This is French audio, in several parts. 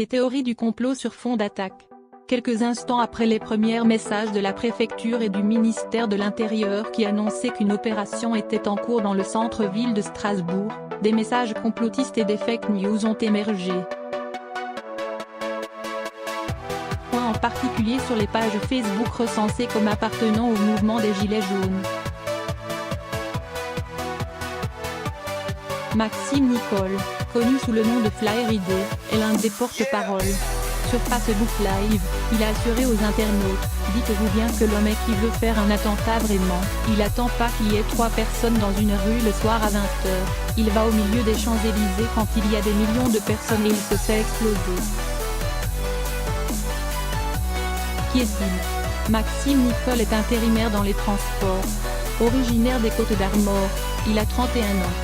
des théories du complot sur fond d'attaque. Quelques instants après les premiers messages de la préfecture et du ministère de l'Intérieur qui annonçaient qu'une opération était en cours dans le centre-ville de Strasbourg, des messages complotistes et des fake news ont émergé. En particulier sur les pages Facebook recensées comme appartenant au mouvement des Gilets jaunes. Maxime Nicole, connu sous le nom de FlyerID, est l'un des porte-paroles. Sur Facebook Live, il a assuré aux internautes « Dites-vous bien que le mec qui veut faire un attentat vraiment, il attend pas qu'il y ait 3 personnes dans une rue le soir à 20 h. Il va au milieu des Champs-Élysées quand il y a des millions de personnes et il se fait exploser. » Qui est-il? Maxime Nicole est intérimaire dans les transports. Originaire des Côtes-d'Armor, il a 31 ans.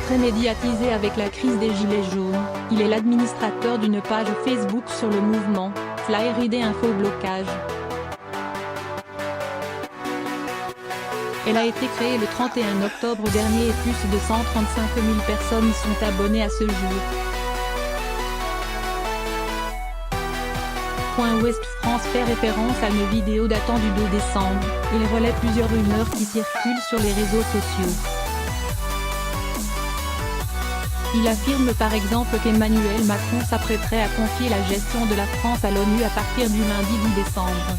Très médiatisé avec la crise des Gilets jaunes, il est l'administrateur d'une page Facebook sur le mouvement, FlyerID Info-Blocage. Elle a été créée le 31 octobre dernier et plus de 135 000 personnes y sont abonnées à ce jour. Ouest France fait référence à une vidéo datant du 2 décembre, il relaie plusieurs rumeurs qui circulent sur les réseaux sociaux. Il affirme par exemple qu'Emmanuel Macron s'apprêterait à confier la gestion de la France à l'ONU à partir du lundi 10 décembre.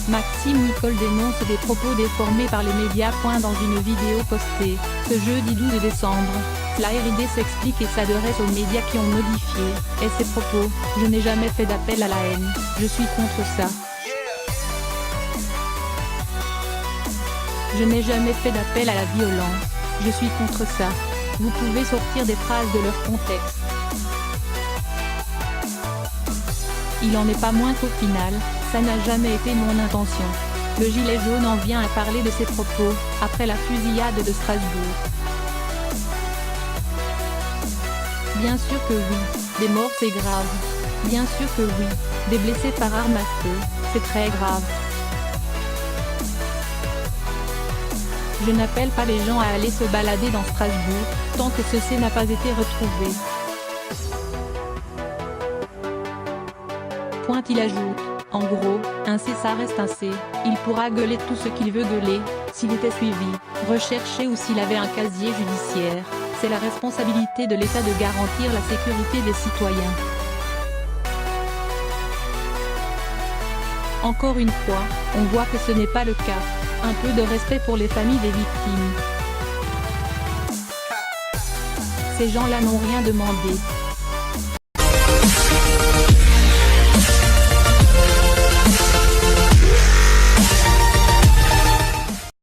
Maxime Nicole dénonce des propos déformés par les médias. Dans une vidéo postée, ce jeudi 12 décembre, FlyerID s'explique et s'adresse aux médias qui ont modifié ses propos. Je n'ai jamais fait d'appel à la haine, je suis contre ça. Je n'ai jamais fait d'appel à la violence, je suis contre ça. Vous pouvez sortir des phrases de leur contexte. Il en est pas moins qu'au final, ça n'a jamais été mon intention. Le gilet jaune en vient à parler de ses propos, après la fusillade de Strasbourg. Bien sûr que oui, des morts c'est grave. Bien sûr que oui, des blessés par arme à feu, c'est très grave. Je n'appelle pas les gens à aller se balader dans Strasbourg, tant que ceci n'a pas été retrouvé. Il ajoute, en gros, un C ça reste un C, il pourra gueuler tout ce qu'il veut gueuler, s'il était suivi, recherché ou s'il avait un casier judiciaire, c'est la responsabilité de l'État de garantir la sécurité des citoyens. Encore une fois, on voit que ce n'est pas le cas, un peu de respect pour les familles des victimes. Ces gens-là n'ont rien demandé.